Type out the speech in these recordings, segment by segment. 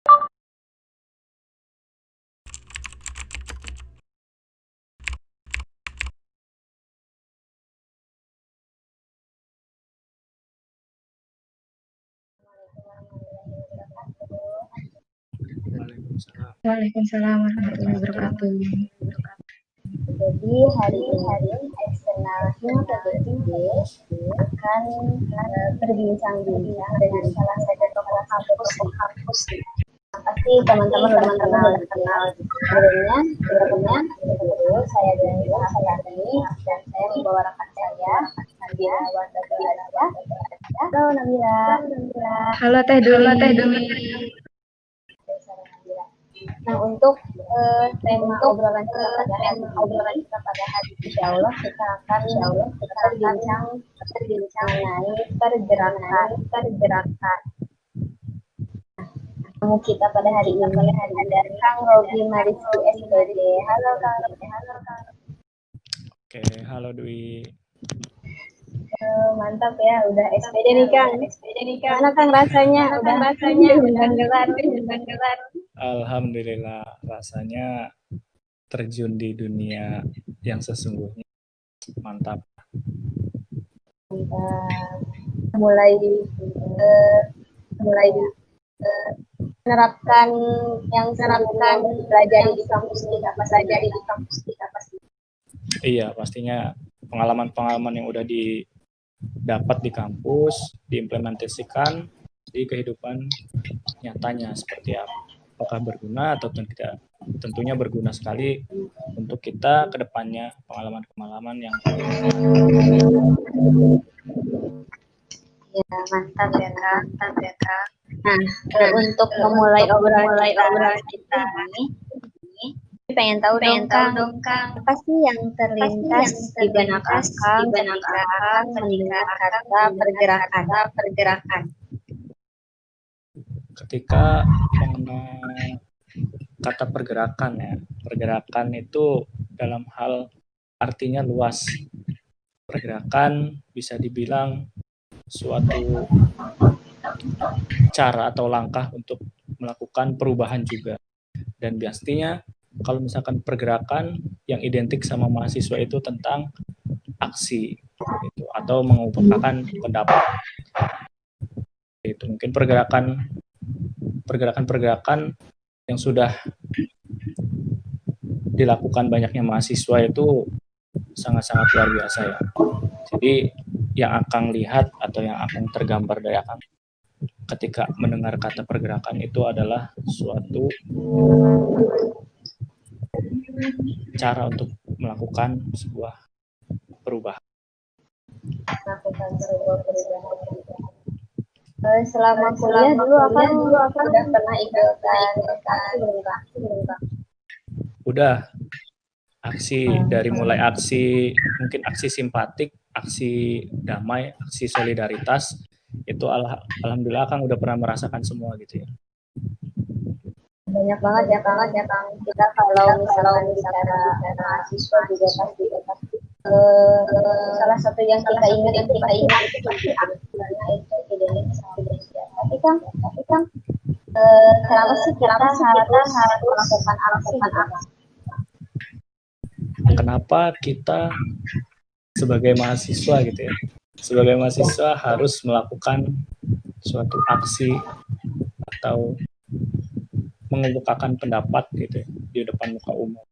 Waalaikumsalam. Waalaikumsalam warahmatullahi wabarakatuh. Jadi hari ini eksternal HIMPPTD akan berbincang-bincang dengan salah satu tokoh kampus. Pasti teman-teman kenal. Sebelumnya saya Danila Hayati dan saya membawa rekan saya Nabila Wardabila. Halo Nabila. Halo Teh Dwi. Nah, untuk tema obrolan kita pada hari ini, insya Allah kita akan berbincang mengenai pergerakan. Tamu kita pada hari ini ada Kang Robi Mariski SPD. Halo Kang. Oke, halo Dwi. Mantap ya, udah SPD nih Kang. Mana Kang rasanya? Udah gelar. Alhamdulillah, rasanya terjun di dunia yang sesungguhnya. Mantap. Mulai menerapkan belajar di kampus kita pasti. Iya, pastinya pengalaman-pengalaman yang udah didapat di kampus diimplementasikan di kehidupan nyatanya seperti apa. Apakah berguna atau tidak? Tentunya berguna sekali untuk kita ke depannya, pengalaman-pengalaman yang ya, mantap ya Kak. Nah, untuk memulai obrolan kita ini pengen tahu dong Kang, apa sih yang terlintas di benak Akang mendengar kata pergerakan? ketika mengenal kata pergerakan ya. Pergerakan itu dalam hal artinya luas. Pergerakan bisa dibilang suatu cara atau langkah untuk melakukan perubahan juga. Dan biasanya kalau misalkan pergerakan yang identik sama mahasiswa itu tentang aksi gitu, atau mengungkapkan pendapat. Itu mungkin pergerakan yang sudah dilakukan banyaknya mahasiswa itu sangat-sangat luar biasa ya. Jadi yang Akang lihat atau yang Akang tergambar dari Akang ketika mendengar kata pergerakan itu adalah suatu cara untuk melakukan sebuah perubahan. Selama kuliah dulu Akang udah pernah ikutan belum Kang? Udah aksi dari mulai aksi mungkin aksi simpatik, aksi damai, aksi solidaritas itu alhamdulillah Kang udah pernah merasakan semua gitu ya. Banyak banget ya Kang. Kita kalau misalkan bicara mahasiswa juga pasti salah satu yang kita ingat itu pasti karena itu identik sama Indonesia. Tapi Kang, kenapa sih kita harus melakukan aksi? Kenapa kita sebagai mahasiswa gitu ya, sebagai mahasiswa harus melakukan suatu aksi atau mengemukakan pendapat gitu ya, di depan muka umum.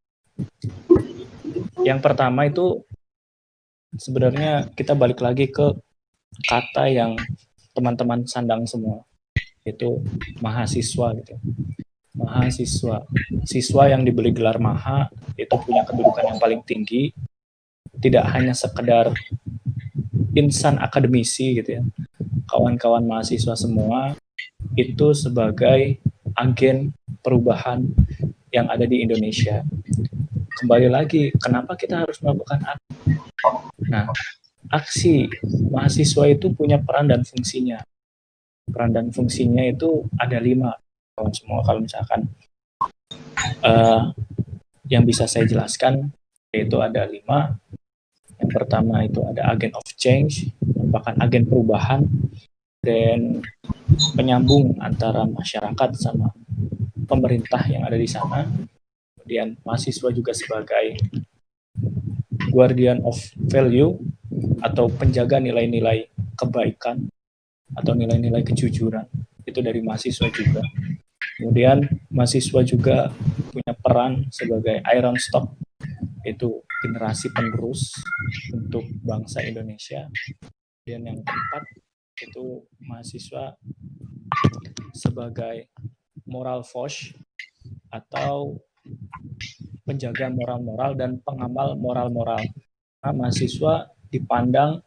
Yang pertama itu sebenarnya kita balik lagi ke kata yang teman-teman sandang semua, itu mahasiswa gitu. Mahasiswa, siswa yang diberi gelar maha itu punya kedudukan yang paling tinggi, tidak hanya sekedar insan akademisi gitu ya. Kawan-kawan mahasiswa semua itu sebagai agen perubahan yang ada di Indonesia. Kembali lagi, kenapa kita harus melakukan aksi? Nah, aksi mahasiswa itu punya peran dan fungsinya. Peran dan fungsinya itu ada 5. Kawan semua kalau misalkan yang bisa saya jelaskan yaitu ada 5. Yang pertama itu ada agent of change, merupakan agen perubahan dan penyambung antara masyarakat sama pemerintah yang ada di sana. Kemudian mahasiswa juga sebagai guardian of value atau penjaga nilai-nilai kebaikan atau nilai-nilai kejujuran. Itu dari mahasiswa juga. Kemudian mahasiswa juga punya peran sebagai iron stock, itu generasi penerus untuk bangsa Indonesia. Dan yang keempat, itu mahasiswa sebagai moral force atau penjaga moral-moral dan pengamal moral-moral. Nah, mahasiswa dipandang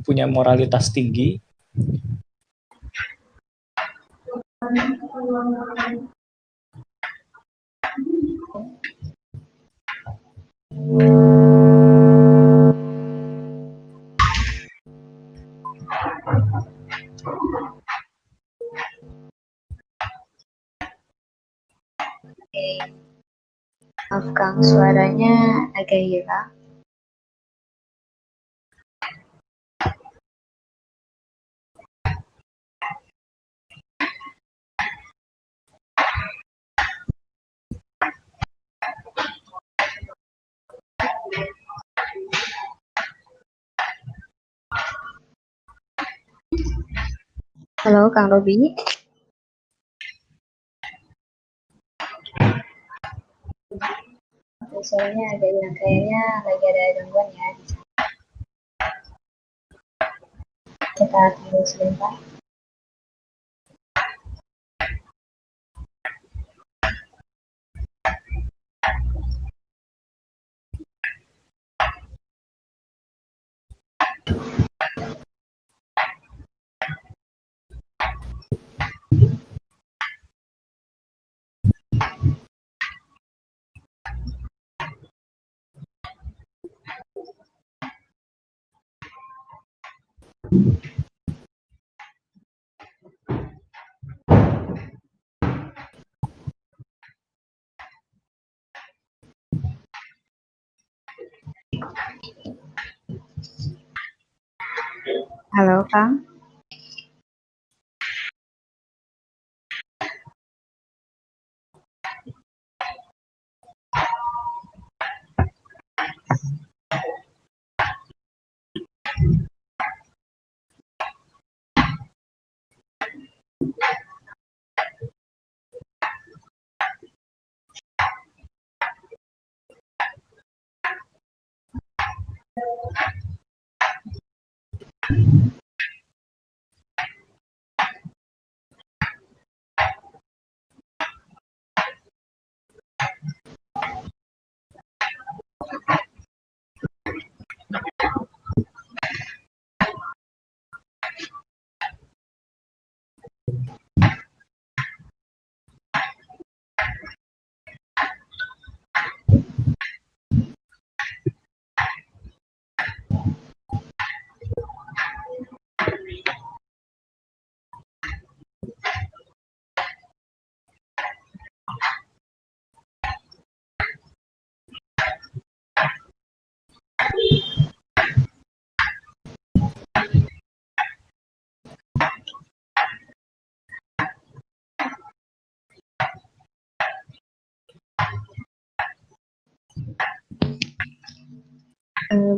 punya moralitas tinggi. Maaf Kang, suaranya agak hilang. Halo Kang Robi. Suaranya agak hilang, kayaknya lagi ada gangguan ya di sana. Kita tunggu sebentar. Halo Kang.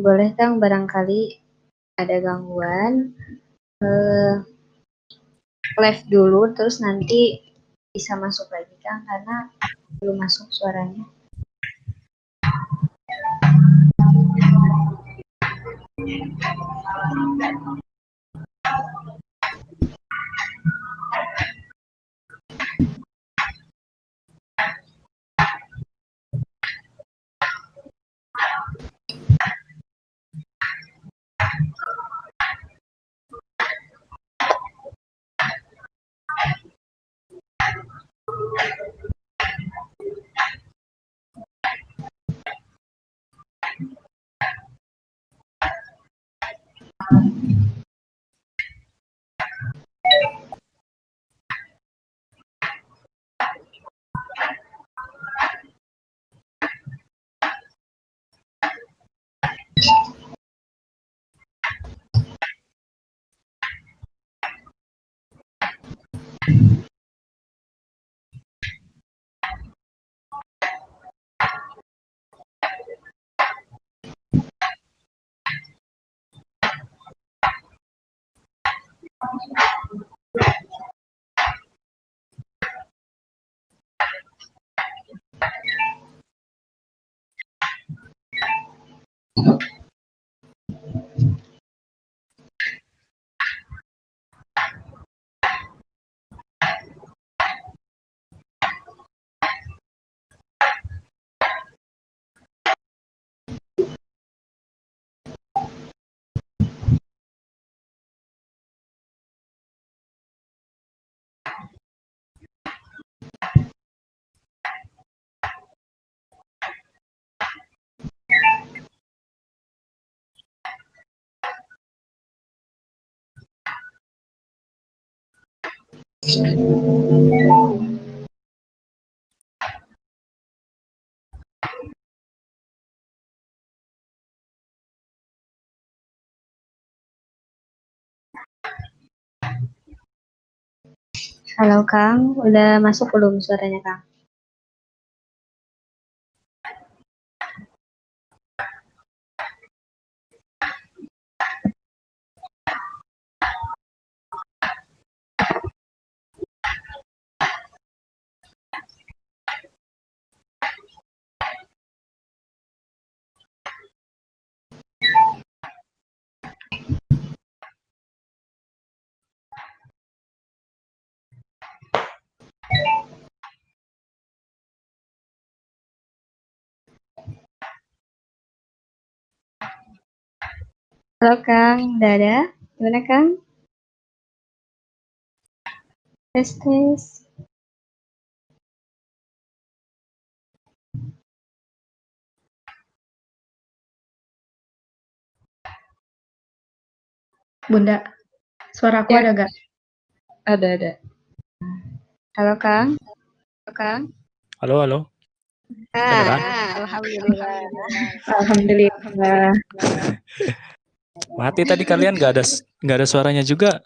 Boleh Kang, barangkali ada gangguan. Live dulu, terus nanti bisa masuk lagi Kang, karena belum masuk suaranya. Halo Kang, udah masuk belum suaranya Kang? Halo Kang, udah ada? Gimana Kang? Tes tes. Bunda, suaraku Ya. ada gak? Ada. Halo Kang. Halo, halo. Kedengeran? Alhamdulillah. Alhamdulillah. Mati tadi kalian nggak ada suaranya juga.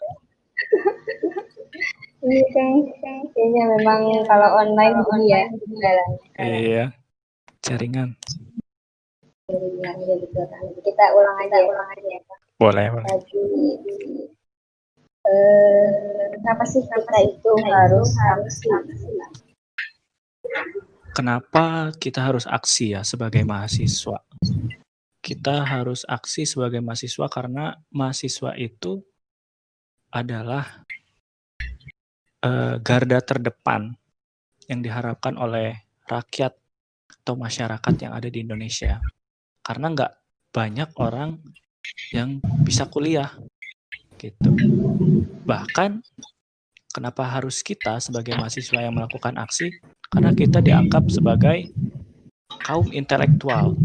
Iya Kang, kayaknya memang kalau online gini ya. Iya, jaringan. Kita ulang aja ya. Boleh. Tadi, kenapa sih kita itu harus aksi? Kenapa kita harus aksi ya sebagai mahasiswa? Kita harus aksi sebagai mahasiswa karena mahasiswa itu adalah garda terdepan yang diharapkan oleh rakyat atau masyarakat yang ada di Indonesia. Karena nggak banyak orang yang bisa kuliah, gitu. Bahkan kenapa harus kita sebagai mahasiswa yang melakukan aksi? Karena kita dianggap sebagai kaum intelektual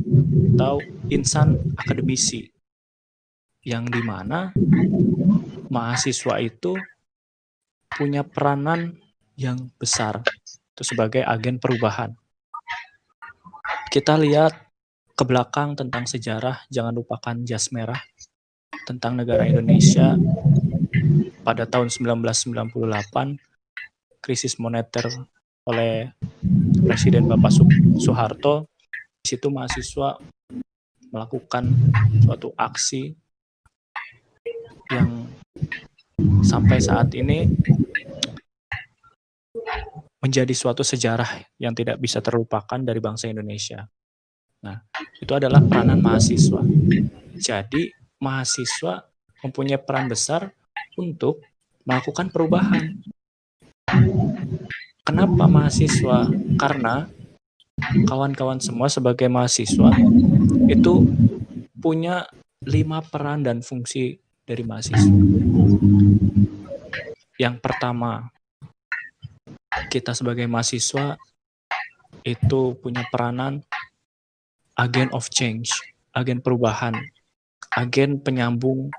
atau insan akademisi, yang dimana mahasiswa itu punya peranan yang besar itu sebagai agen perubahan. Kita lihat ke belakang tentang sejarah, jangan lupakan jas merah tentang negara Indonesia pada tahun 1998, krisis moneter oleh Presiden Bapak Soeharto. Di situ mahasiswa melakukan suatu aksi yang sampai saat ini menjadi suatu sejarah yang tidak bisa terlupakan dari bangsa Indonesia. Nah, itu adalah peranan mahasiswa. Jadi, mahasiswa mempunyai peran besar untuk melakukan perubahan. Kenapa mahasiswa? Karena kawan-kawan semua sebagai mahasiswa itu punya 5 peran dan fungsi dari mahasiswa. Yang pertama, kita sebagai mahasiswa itu punya peranan agen of change, agen perubahan, agen penyambung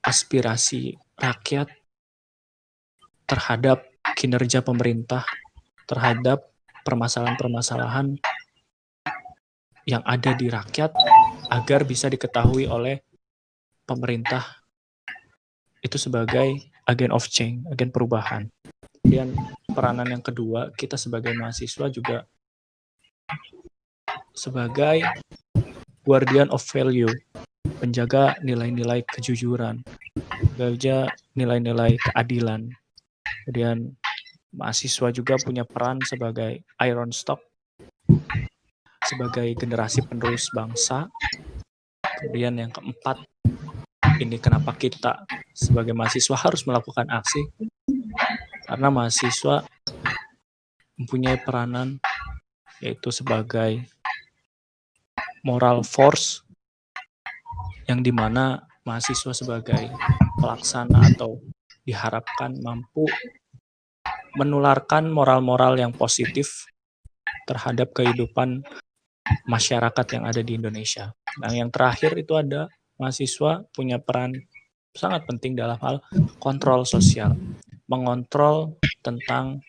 aspirasi rakyat terhadap kinerja pemerintah, terhadap permasalahan-permasalahan yang ada di rakyat agar bisa diketahui oleh pemerintah itu sebagai agen of change, agen perubahan. Kemudian peranan yang kedua, kita sebagai mahasiswa juga sebagai guardian of value, penjaga nilai-nilai kejujuran, penjaga nilai-nilai keadilan. Kemudian mahasiswa juga punya peran sebagai iron stock, sebagai generasi penerus bangsa. Kemudian yang keempat, ini kenapa kita sebagai mahasiswa harus melakukan aksi, karena mahasiswa mempunyai peranan yaitu sebagai moral force, yang dimana mahasiswa sebagai pelaksana atau diharapkan mampu menularkan moral-moral yang positif terhadap kehidupan masyarakat yang ada di Indonesia. Nah, yang terakhir itu ada mahasiswa punya peran sangat penting dalam hal kontrol sosial, mengontrol tentang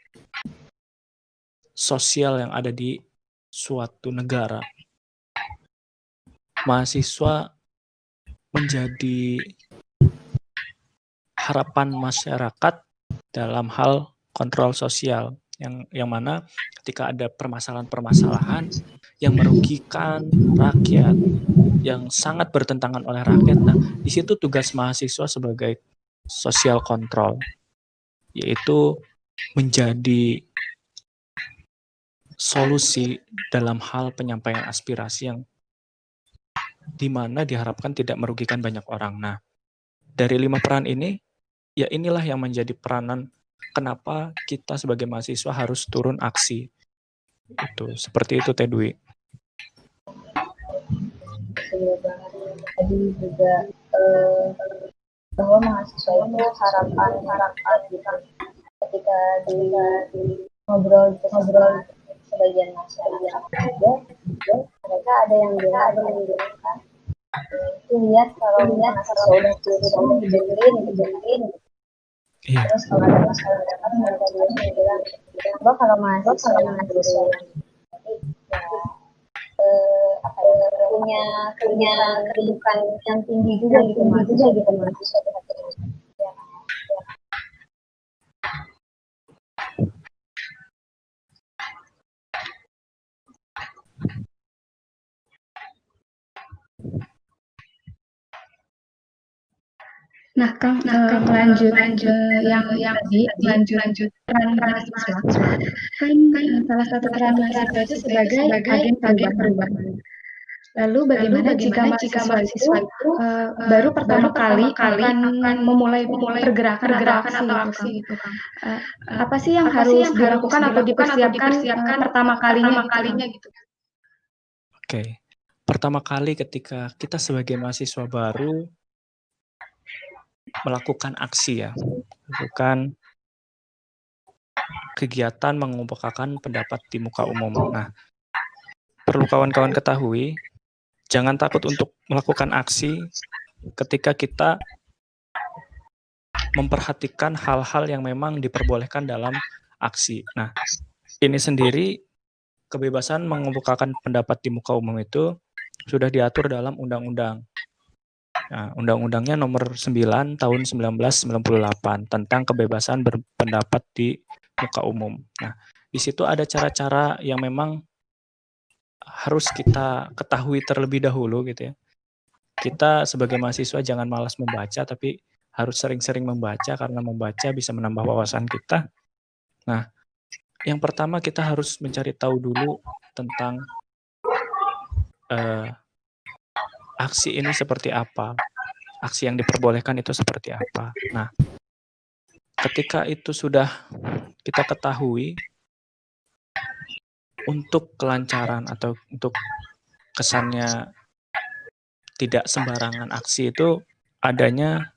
sosial yang ada di suatu negara. Mahasiswa menjadi harapan masyarakat dalam hal kontrol sosial, yang mana ketika ada permasalahan-permasalahan yang merugikan rakyat, yang sangat bertentangan oleh rakyat, nah di situ tugas mahasiswa sebagai social control, yaitu menjadi solusi dalam hal penyampaian aspirasi yang dimana diharapkan tidak merugikan banyak orang. Nah, dari 5 peran ini, ya inilah yang menjadi peranan kenapa kita sebagai mahasiswa harus turun aksi. Itu seperti itu, Teh Dwi. Tadi juga bahwa mahasiswa itu harapan kita ketika di ngobrol sebagian masyarakat juga mereka ada yang bilang itu lihat kalau mahasiswa udah turun didengerin. Terus kalau ada masalah mereka bilang coba kalau mahasiswa punya kedudukan yang tinggi juga gitu mahasiswa. Nah, Kang, lanjut yang tadi lanjut peran mahasiswa. Kan salah satu peran mahasiswa itu sebagai agen perubahan. Lalu bagaimana jika mahasiswa itu baru pertama kali akan memulai pergerakan atau aksi itu, Kang? Apa sih yang harus dilakukan atau dipersiapkan pertama kalinya gitu? Oke. Pertama kali ketika kita sebagai mahasiswa baru melakukan aksi ya, melakukan kegiatan mengemukakan pendapat di muka umum. Nah, perlu kawan-kawan ketahui, jangan takut untuk melakukan aksi ketika kita memperhatikan hal-hal yang memang diperbolehkan dalam aksi. Nah, ini sendiri kebebasan mengemukakan pendapat di muka umum itu sudah diatur dalam undang-undang. Nah, undang-undangnya nomor 9 tahun 1998 tentang kebebasan berpendapat di muka umum. Nah, di situ ada cara-cara yang memang harus kita ketahui terlebih dahulu gitu ya. Kita sebagai mahasiswa jangan malas membaca, tapi harus sering-sering membaca karena membaca bisa menambah wawasan kita. Nah, yang pertama kita harus mencari tahu dulu tentang aksi ini seperti apa, aksi yang diperbolehkan itu seperti apa. Nah, ketika itu sudah kita ketahui, untuk kelancaran atau untuk kesannya tidak sembarangan aksi itu adanya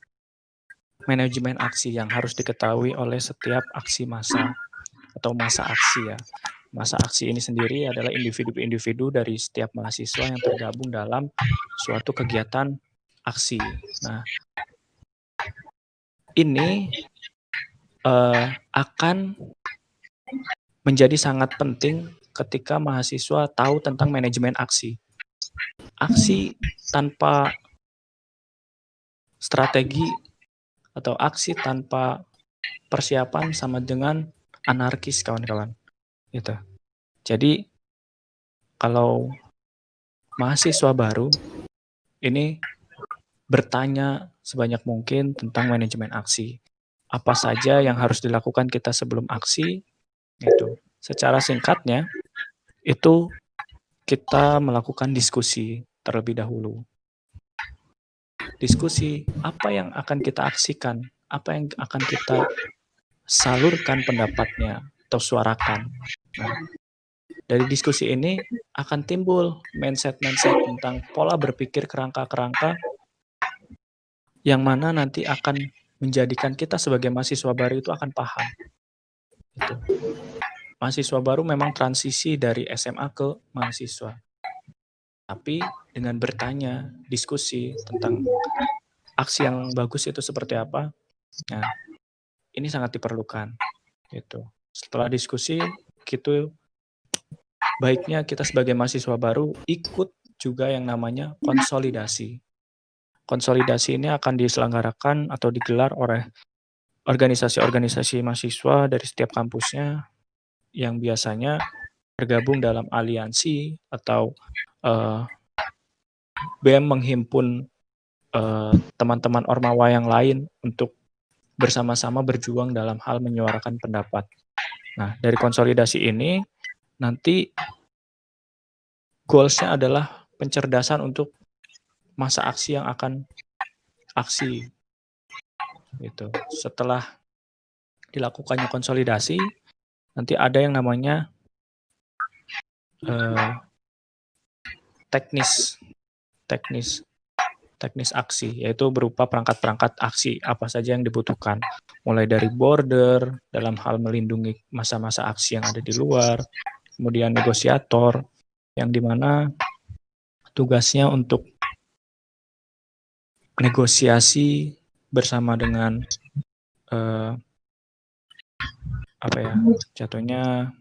manajemen aksi yang harus diketahui oleh setiap aksi massa atau masa aksi ya. Masa aksi ini sendiri adalah individu-individu dari setiap mahasiswa yang tergabung dalam suatu kegiatan aksi. Nah, ini akan menjadi sangat penting ketika mahasiswa tahu tentang manajemen aksi. Aksi tanpa strategi atau aksi tanpa persiapan sama dengan anarkis, kawan-kawan. Gitu. Jadi kalau mahasiswa baru ini bertanya sebanyak mungkin tentang manajemen aksi. Apa saja yang harus dilakukan kita sebelum aksi, itu. Secara singkatnya, itu kita melakukan diskusi terlebih dahulu. Diskusi, apa yang akan kita aksikan, apa yang akan kita salurkan pendapatnya atau suarakan. Nah, dari diskusi ini akan timbul mindset-mindset tentang pola berpikir kerangka-kerangka yang mana nanti akan menjadikan kita sebagai mahasiswa baru itu akan paham. Gitu. Mahasiswa baru memang transisi dari SMA ke mahasiswa. Tapi dengan bertanya, diskusi tentang aksi yang bagus itu seperti apa, nah ini sangat diperlukan. Gitu. Setelah diskusi, gitu, baiknya kita sebagai mahasiswa baru ikut juga yang namanya konsolidasi. Konsolidasi ini akan diselenggarakan atau digelar oleh organisasi-organisasi mahasiswa dari setiap kampusnya yang biasanya tergabung dalam aliansi atau BEM menghimpun teman-teman ormawa yang lain untuk bersama-sama berjuang dalam hal menyuarakan pendapat. Nah, dari konsolidasi ini nanti goals-nya adalah pencerdasan untuk masa aksi yang akan aksi. Gitu. Setelah dilakukannya konsolidasi, nanti ada yang namanya teknis aksi, yaitu berupa perangkat-perangkat aksi apa saja yang dibutuhkan, mulai dari border dalam hal melindungi masa-masa aksi yang ada di luar, kemudian negosiator yang dimana tugasnya untuk negosiasi bersama dengan jatuhnya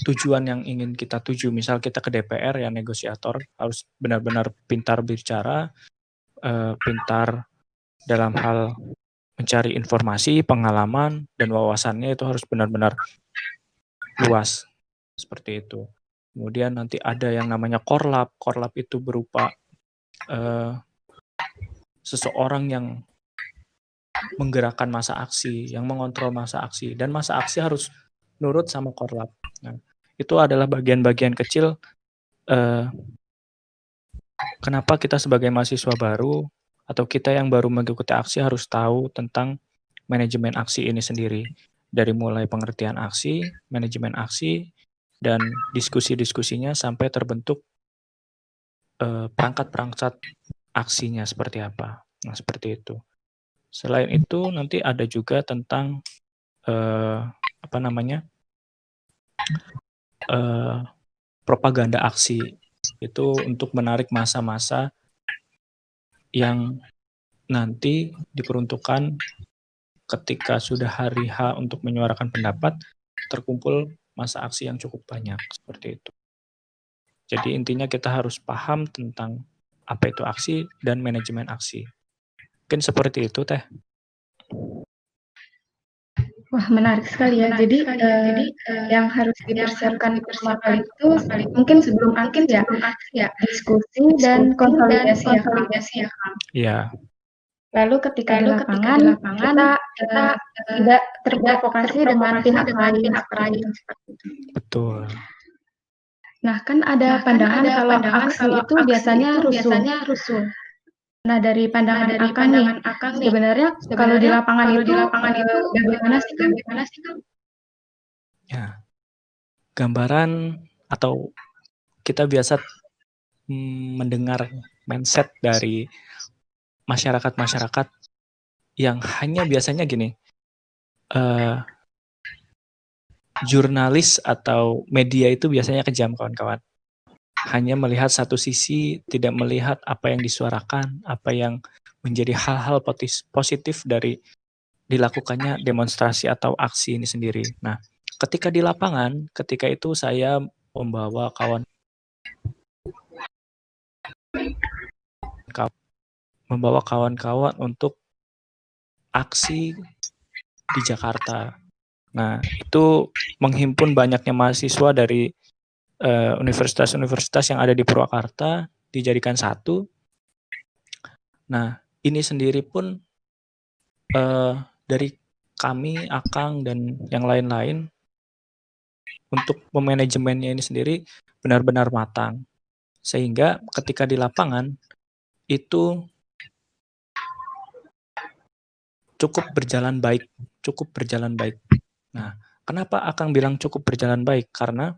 tujuan yang ingin kita tuju. Misal kita ke DPR, ya negosiator harus benar-benar pintar bicara, pintar dalam hal mencari informasi, pengalaman, dan wawasannya itu harus benar-benar luas. Seperti itu. Kemudian nanti ada yang namanya korlap. Korlap itu berupa seseorang yang menggerakkan masa aksi, yang mengontrol masa aksi, dan masa aksi harus nurut sama korlap. Nah, itu adalah bagian-bagian kecil kenapa kita sebagai mahasiswa baru atau kita yang baru mengikuti aksi harus tahu tentang manajemen aksi ini sendiri. Dari mulai pengertian aksi, manajemen aksi, dan diskusi-diskusinya sampai terbentuk perangkat-perangkat aksinya seperti apa. Nah, seperti itu. Selain itu, nanti ada juga tentang propaganda aksi. Itu untuk menarik masa-masa yang nanti diperuntukkan ketika sudah hari H untuk menyuarakan pendapat, terkumpul masa aksi yang cukup banyak, seperti itu. Jadi intinya kita harus paham tentang apa itu aksi dan manajemen aksi. Mungkin seperti itu, Teh. Wah, menarik sekali ya. Jadi yang harus dipersiapkan pertama kali itu mungkin sebelum aksi ya, diskusi dan konsolidasi ya, Kang. Iya. Lalu ketika di lapangan kita tidak terprovokasi dengan pihak lain seperti itu. Betul. Nah, kan ada pandangan kalau aksi itu biasanya rusuh. Nah, dari pandangan Akang nih, sebenarnya kalau di lapangan itu bagaimana sih, Kang? Ya, gambaran atau kita biasa mendengar mindset dari masyarakat-masyarakat yang hanya biasanya gini, jurnalis atau media itu biasanya kejam, kawan-kawan. Hanya melihat satu sisi, tidak melihat apa yang disuarakan, apa yang menjadi hal-hal positif dari dilakukannya demonstrasi atau aksi ini sendiri. Nah, ketika di lapangan, ketika itu saya membawa kawan-kawan untuk aksi di Jakarta. Nah, itu menghimpun banyaknya mahasiswa dari universitas-universitas yang ada di Purwakarta, dijadikan satu, Nah, ini sendiri pun dari kami, Akang, dan yang lain-lain untuk memanajemennya ini sendiri benar-benar matang. Sehingga ketika di lapangan itu cukup berjalan baik. Nah, kenapa Akang bilang cukup berjalan baik? Karena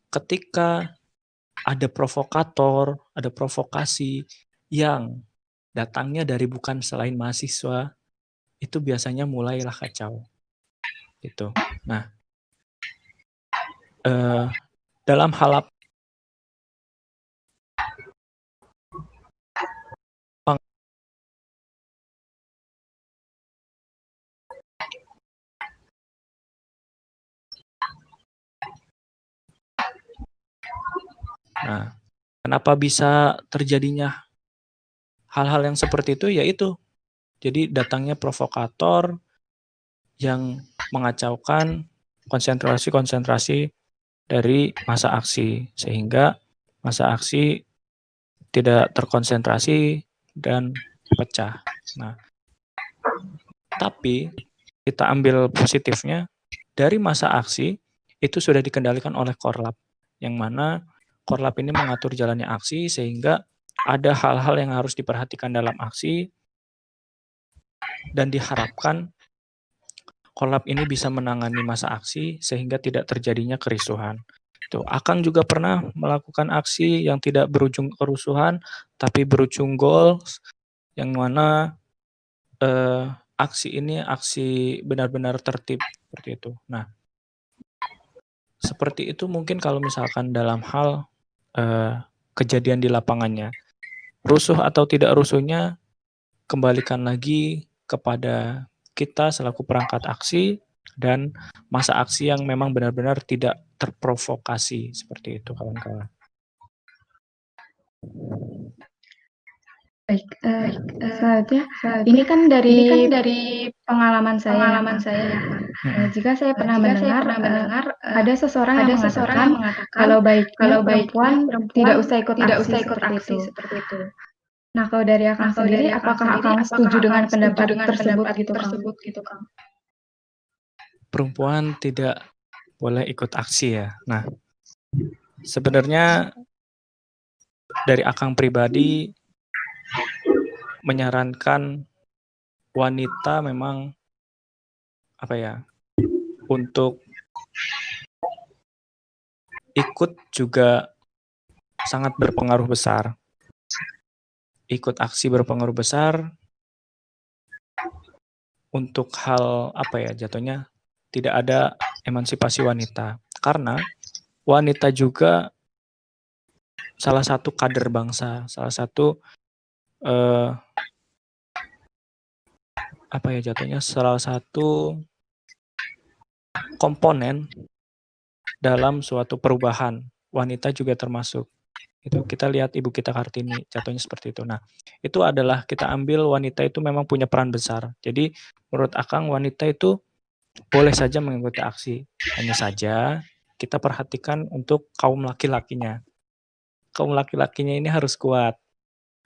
ketika ada provokator, ada provokasi yang datangnya dari bukan selain mahasiswa, itu biasanya mulailah kacau. Gitu. Nah, dalam hal Nah, kenapa bisa terjadinya hal-hal yang seperti itu? Yaitu, jadi datangnya provokator yang mengacaukan konsentrasi-konsentrasi dari masa aksi, sehingga masa aksi tidak terkonsentrasi dan pecah. Nah, tapi kita ambil positifnya, dari masa aksi itu sudah dikendalikan oleh Korlap, yang mana Korlap ini mengatur jalannya aksi sehingga ada hal-hal yang harus diperhatikan dalam aksi dan diharapkan Korlap ini bisa menangani masa aksi sehingga tidak terjadinya kerusuhan. Tuh, Akang juga pernah melakukan aksi yang tidak berujung kerusuhan tapi berujung goals, yang mana aksi ini aksi benar-benar tertib seperti itu. Nah, seperti itu mungkin kalau misalkan dalam hal kejadian di lapangannya. Rusuh atau tidak rusuhnya kembalikan lagi kepada kita selaku perangkat aksi dan masa aksi yang memang benar-benar tidak terprovokasi seperti itu, kawan-kawan. Baik, selanjutnya ini kan dari pengalaman saya ya, Kang. Jika saya pernah mendengar ada seseorang yang mengatakan kalau baiknya perempuan tidak usah ikut aksi seperti itu. Nah, kalau dari Akang sendiri, apakah Akang setuju dengan pendapat tersebut gitu, Kang? Perempuan tidak boleh ikut aksi ya. Nah, sebenarnya dari Akang pribadi menyarankan wanita memang untuk ikut juga sangat berpengaruh besar. Ikut aksi berpengaruh besar untuk hal jatuhnya tidak ada emansipasi wanita. Karena wanita juga salah satu kader bangsa, salah satu salah satu komponen dalam suatu perubahan. Wanita juga termasuk. Itu kita lihat Ibu kita Kartini, jatuhnya seperti itu. Nah, itu adalah kita ambil wanita itu memang punya peran besar. Jadi menurut Akang wanita itu boleh saja mengikuti aksi. Hanya saja kita perhatikan untuk kaum laki-lakinya. Kaum laki-lakinya ini harus kuat.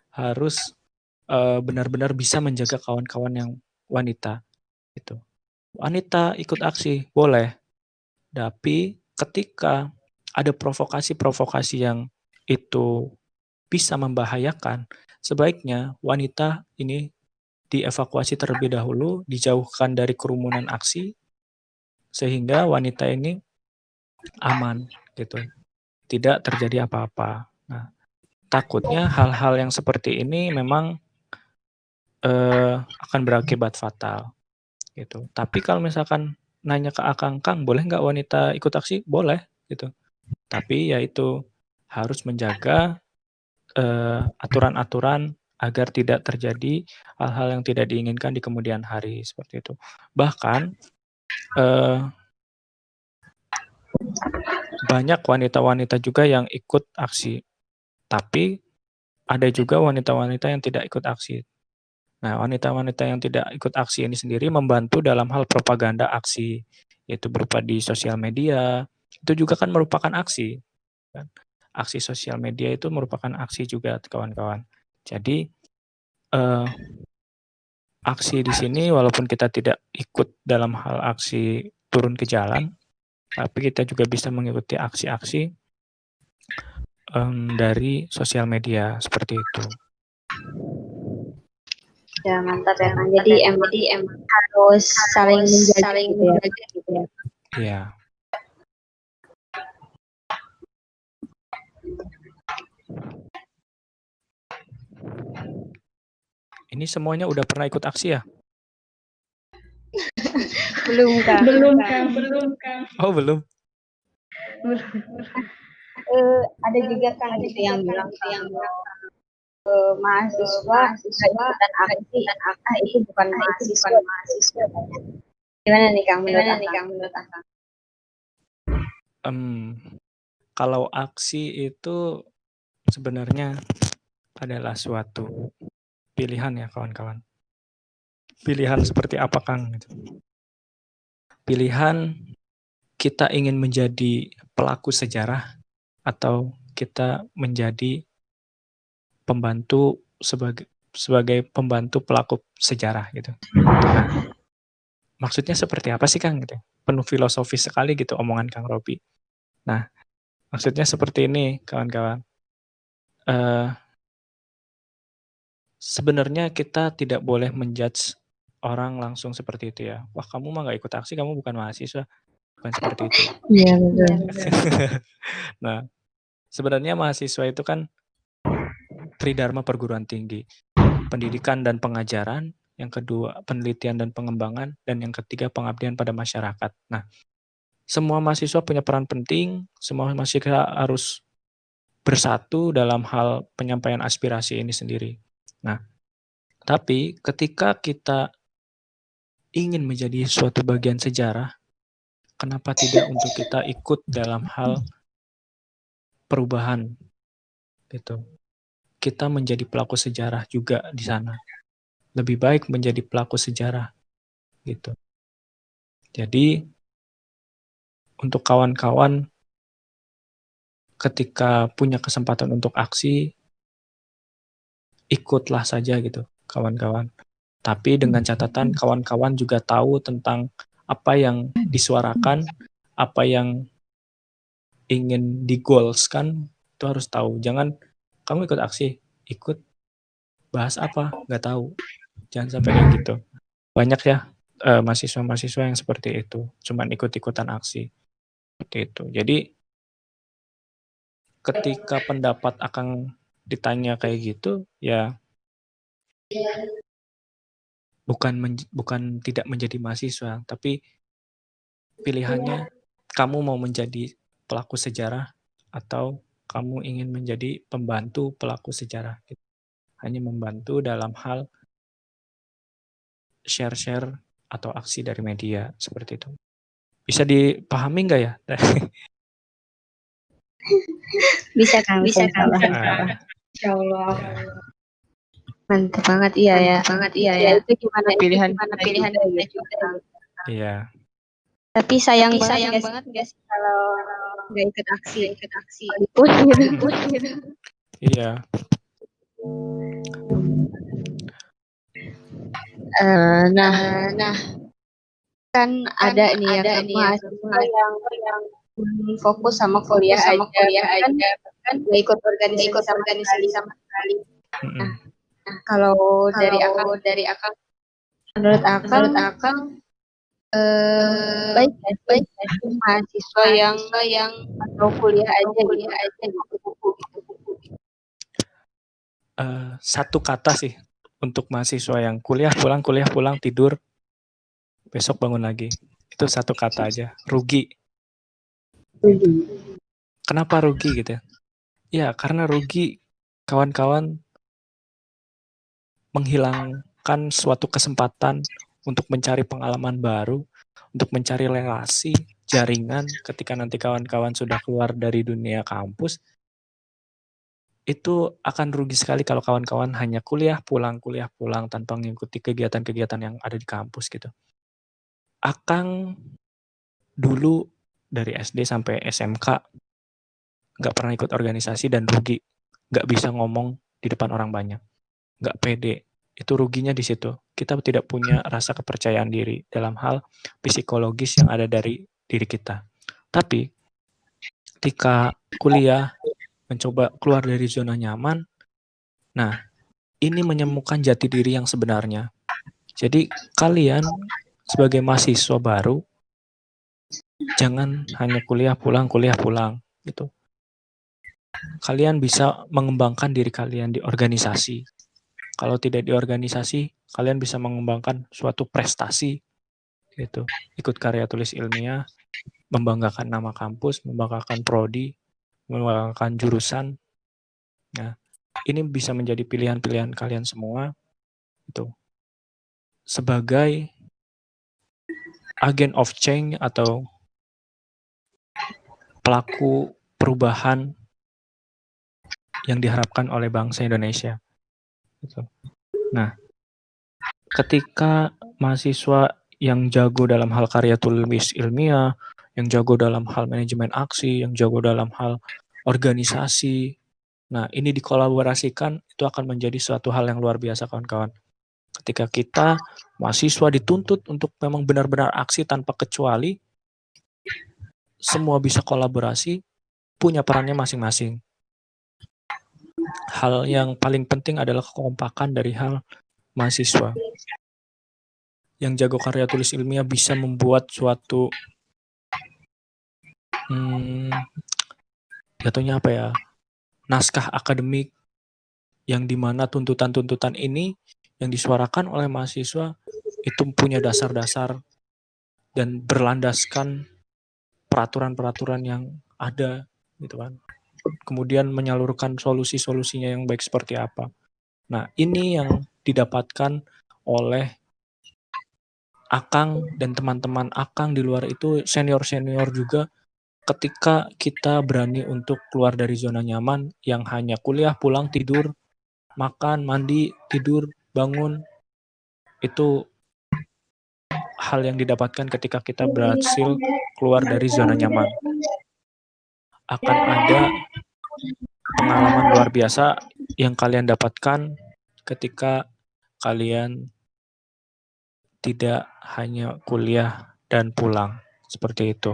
Harus benar-benar bisa menjaga kawan-kawan yang wanita. Gitu. Wanita ikut aksi, boleh. Tapi ketika ada provokasi-provokasi yang itu bisa membahayakan, sebaiknya wanita ini dievakuasi terlebih dahulu, dijauhkan dari kerumunan aksi, sehingga wanita ini aman gitu. Tidak terjadi apa-apa. Nah, takutnya hal-hal yang seperti ini memang akan berakibat fatal gitu. Tapi kalau misalkan nanya ke Akang, Kang, boleh nggak wanita ikut aksi? Boleh gitu. Tapi ya itu harus menjaga aturan-aturan agar tidak terjadi hal-hal yang tidak diinginkan di kemudian hari seperti itu. Bahkan banyak wanita-wanita juga yang ikut aksi, tapi ada juga wanita-wanita yang tidak ikut aksi. Nah, wanita-wanita yang tidak ikut aksi ini sendiri membantu dalam hal propaganda aksi, yaitu berupa di sosial media, itu juga kan merupakan aksi. Kan? Aksi sosial media itu merupakan aksi juga, kawan-kawan. Jadi, aksi di sini walaupun kita tidak ikut dalam hal aksi turun ke jalan, tapi kita juga bisa mengikuti aksi-aksi dari sosial media seperti itu. Ya mantap ya Kang. Jadi emang harus saling menjaga gitu ya. Iya. Ini semuanya udah pernah ikut aksi ya? Belum Kang. Oh belum. Ada juga Kang gitu yang bilang mahasiswa ikutan aksi, itu bukan mahasiswa. Gimana nih Kang menurut Akang? Kalau aksi itu sebenarnya adalah suatu pilihan ya kawan-kawan. Pilihan seperti apa Kang? Pilihan kita ingin menjadi pelaku sejarah atau kita menjadi pembantu sebagai pembantu pelaku sejarah gitu. Nah, maksudnya seperti apa sih Kang gitu? Penuh filosofis sekali gitu omongan Kang Robi. Nah, maksudnya seperti ini kawan-kawan. Sebenarnya kita tidak boleh menjudge orang langsung seperti itu ya. Wah kamu mah nggak ikut aksi, kamu bukan mahasiswa. Bukan seperti itu. Iya betul. Nah, sebenarnya mahasiswa itu kan tridharma perguruan tinggi. Pendidikan dan pengajaran, yang kedua penelitian dan pengembangan, dan yang ketiga pengabdian pada masyarakat. Nah, semua mahasiswa punya peran penting, semua mahasiswa harus bersatu dalam hal penyampaian aspirasi ini sendiri. Nah, tapi ketika kita ingin menjadi suatu bagian sejarah, kenapa tidak untuk kita ikut dalam hal perubahan gitu. Kita menjadi pelaku sejarah juga di sana. Lebih baik menjadi pelaku sejarah gitu. Jadi untuk kawan-kawan ketika punya kesempatan untuk aksi, ikutlah saja gitu kawan-kawan. Tapi dengan catatan kawan-kawan juga tahu tentang apa yang disuarakan, apa yang ingin di-goalskan, itu harus tahu. Jangan kamu ikut aksi, ikut bahas apa, nggak tahu. Jangan sampai kayak gitu. Banyak ya mahasiswa-mahasiswa yang seperti itu, cuman ikut-ikutan aksi. Seperti itu. Jadi ketika pendapat akan ditanya kayak gitu, ya bukan tidak menjadi mahasiswa, tapi pilihannya kamu mau menjadi pelaku sejarah atau kamu ingin menjadi pembantu pelaku sejarah. Hanya membantu dalam hal share-share atau aksi dari media seperti itu. Bisa dipahami nggak ya? Bisa Kang. Insya Allah. Mantap banget iya ya. Itu gimana pilihan kita juga. Iya. Tapi sayang banget nggak sih kalau nggak ikut aksi. Gitu. Iya. Nah kan ada nih ya mahasiswa yang fokus sama kuliah aja kan nggak ikut organisasi sama sekali. Nah kalau dari Akang menurut Akang baik mahasiswa yang atau kuliah aja satu kata sih untuk mahasiswa yang kuliah pulang tidur besok bangun lagi, itu satu kata aja, rugi. Kenapa rugi gitu ya? Karena rugi kawan-kawan menghilangkan suatu kesempatan untuk mencari pengalaman baru, untuk mencari relasi, jaringan ketika nanti kawan-kawan sudah keluar dari dunia kampus. Itu akan rugi sekali kalau kawan-kawan hanya kuliah pulang tanpa mengikuti kegiatan-kegiatan yang ada di kampus gitu. Akang dulu dari SD sampai SMK nggak pernah ikut organisasi dan rugi, nggak bisa ngomong di depan orang banyak, nggak pede, Itu ruginya di situ. Kita tidak punya rasa kepercayaan diri dalam hal psikologis yang ada dari diri kita. Tapi ketika kuliah mencoba keluar dari zona nyaman, nah ini menemukan jati diri yang sebenarnya. Jadi kalian sebagai mahasiswa baru jangan hanya kuliah pulang gitu. Kalian bisa mengembangkan diri kalian di organisasi. Kalau tidak di organisasi, kalian bisa mengembangkan suatu prestasi gitu. Ikut karya tulis ilmiah, membanggakan nama kampus, membanggakan prodi, membanggakan jurusan. Nah, ini bisa menjadi pilihan-pilihan kalian semua itu sebagai agen of change atau pelaku perubahan yang diharapkan oleh bangsa Indonesia. Gitu. Nah, ketika mahasiswa yang jago dalam hal karya tulis ilmiah, yang jago dalam hal manajemen aksi, yang jago dalam hal organisasi, nah ini dikolaborasikan, itu akan menjadi suatu hal yang luar biasa kawan-kawan. Ketika kita mahasiswa dituntut untuk memang benar-benar aksi tanpa kecuali, semua bisa kolaborasi, punya perannya masing-masing. Hal yang paling penting adalah kekompakan dari hal mahasiswa. Yang jago karya tulis ilmiah bisa membuat suatu jatuhnya apa ya, naskah akademik yang dimana tuntutan-tuntutan ini yang disuarakan oleh mahasiswa itu punya dasar-dasar dan berlandaskan peraturan-peraturan yang ada gitu kan. Kemudian menyalurkan solusi-solusinya yang baik seperti apa. Nah, ini yang didapatkan oleh Akang dan teman-teman Akang di luar itu, senior-senior juga, ketika kita berani untuk keluar dari zona nyaman yang hanya kuliah, pulang, tidur, makan, mandi, tidur, bangun, itu hal yang didapatkan ketika kita berhasil keluar dari zona nyaman. Akan ada pengalaman luar biasa yang kalian dapatkan ketika kalian tidak hanya kuliah dan pulang. Seperti itu.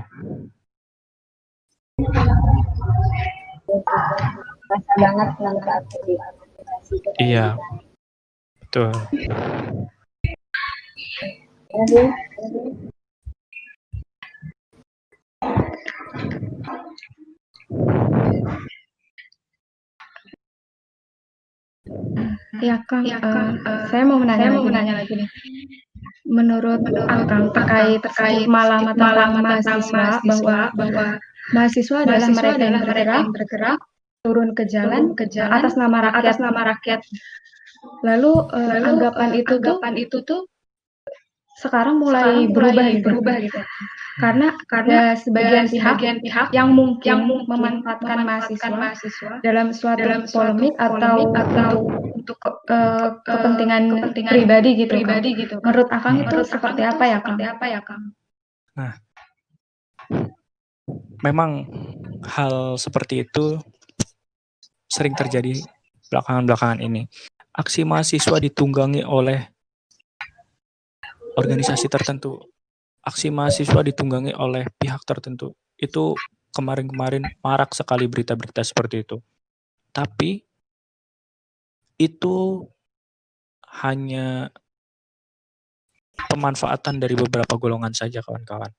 Rasa banget senang saat di aplikasi. Iya, betul. Ya Kang, saya mau menanya lagi nih. Menurut Akang terkait stigma lama tentang mahasiswa bahwa mahasiswa adalah mereka yang bergerak turun ke jalan atas nama rakyat. Lalu anggapan itu tuh sekarang mulai berubah gitu. Karena ada sebagian pihak yang mungkin memanfaatkan mahasiswa dalam suatu polemik atau untuk kepentingan pribadi gitu. Menurut Akang itu seperti apa ya, Kang? Nah, memang hal seperti itu sering terjadi belakangan-belakangan ini. Aksi mahasiswa ditunggangi oleh organisasi tertentu. Aksi mahasiswa ditunggangi oleh pihak tertentu. Itu kemarin-kemarin marak sekali berita-berita seperti itu. Tapi itu hanya pemanfaatan dari beberapa golongan saja, kawan-kawan.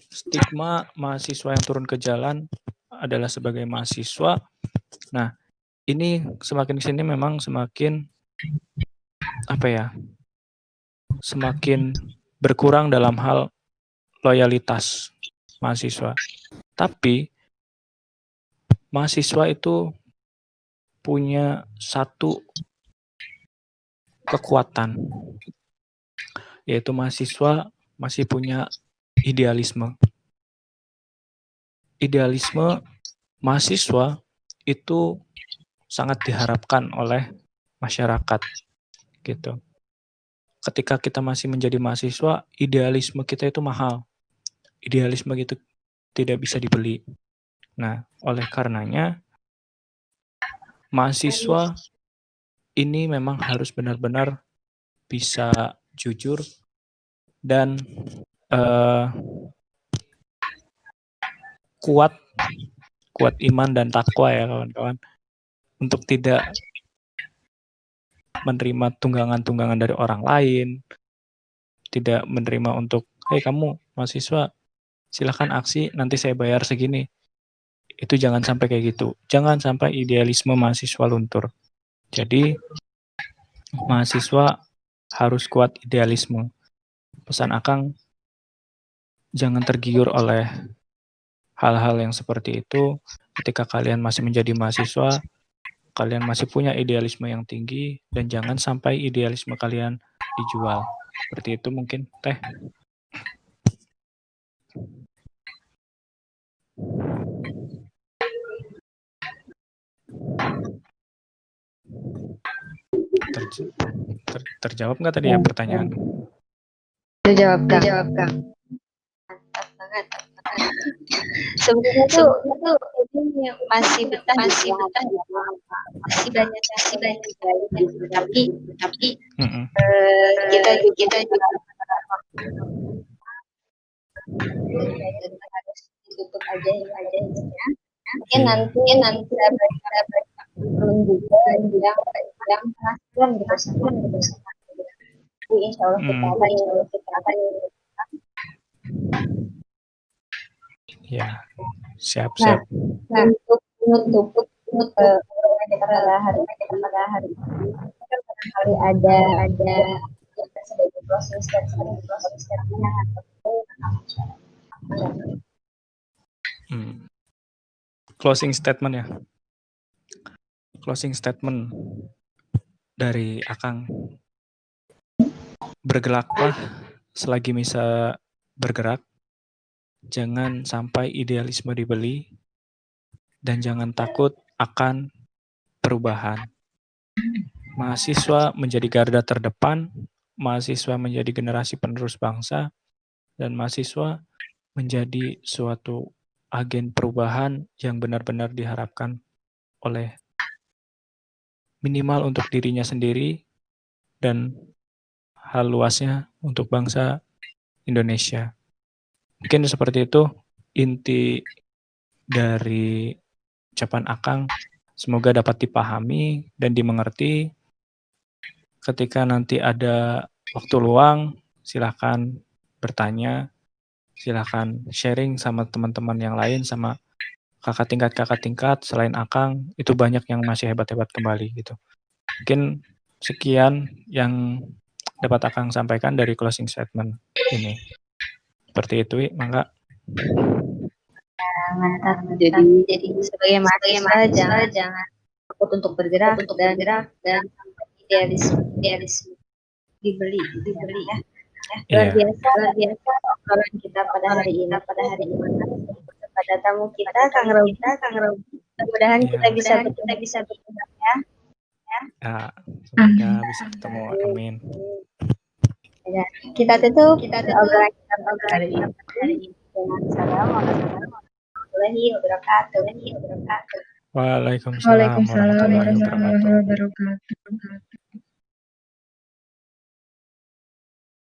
Stigma mahasiswa yang turun ke jalan adalah sebagai mahasiswa. Nah, ini semakin kesini memang semakin semakin berkurang dalam hal loyalitas mahasiswa. Tapi mahasiswa itu punya satu kekuatan, yaitu mahasiswa masih punya idealisme. Idealisme mahasiswa itu sangat diharapkan oleh masyarakat gitu. Ketika kita masih menjadi mahasiswa, idealisme kita itu mahal. Idealisme itu tidak bisa dibeli. Nah, oleh karenanya mahasiswa ini memang harus benar-benar bisa jujur dan kuat iman dan takwa ya kawan-kawan, untuk tidak menerima tunggangan-tunggangan dari orang lain, tidak menerima untuk, hei kamu mahasiswa silahkan aksi nanti saya bayar segini. Itu jangan sampai kayak gitu. Jangan sampai idealisme mahasiswa luntur. Jadi mahasiswa harus kuat idealisme. Pesan Akang, jangan tergiur oleh hal-hal yang seperti itu. Ketika kalian masih menjadi mahasiswa, kalian masih punya idealisme yang tinggi, dan jangan sampai idealisme kalian dijual. Seperti itu mungkin, Teh. Terjawab nggak tadi ya pertanyaan? Terjawab, Kang. Mantap banget. Sebenarnya tuh ini masih betah masih banyak tapi kita juga harus ditutup aja ya. Mungkin nanti belum juga yang penasaran gitu sama insya Allah kita akan ya siap. Nah, untuk kita pada hari ada sebagai closing statement Closing statement ya. Closing statement dari Akang. Bergeraklah selagi bisa bergerak. Jangan sampai idealisme dibeli. Dan jangan takut akan perubahan. Mahasiswa menjadi garda terdepan, mahasiswa menjadi generasi penerus bangsa, dan mahasiswa menjadi suatu agen perubahan yang benar-benar diharapkan oleh minimal untuk dirinya sendiri dan hal luasnya untuk bangsa Indonesia. Mungkin seperti itu inti dari ucapan Akang. Semoga dapat dipahami dan dimengerti. Ketika nanti ada waktu luang, silakan bertanya, silakan sharing sama teman-teman yang lain, sama kakak tingkat selain Akang, itu banyak yang masih hebat-hebat kembali gitu. Mungkin sekian yang dapat Akang sampaikan dari closing statement ini. Seperti itu, Mangga. Mantap. Jadi sebagai mahasiswa jangan takut untuk bergerak dan idealisme dibeli ya. Luar biasa obrolan kita pada hari ini kepada tamu kita Kang Robi. Mudah-mudahan kita bisa bertemu ya. Semoga bisa ketemu. Amin. Ya, kita tutup obrolan kita hari ini. Assalamualaikum warahmatullahi wabarakatuh. Waalaikumsalam warahmatullahi wabarakatuh.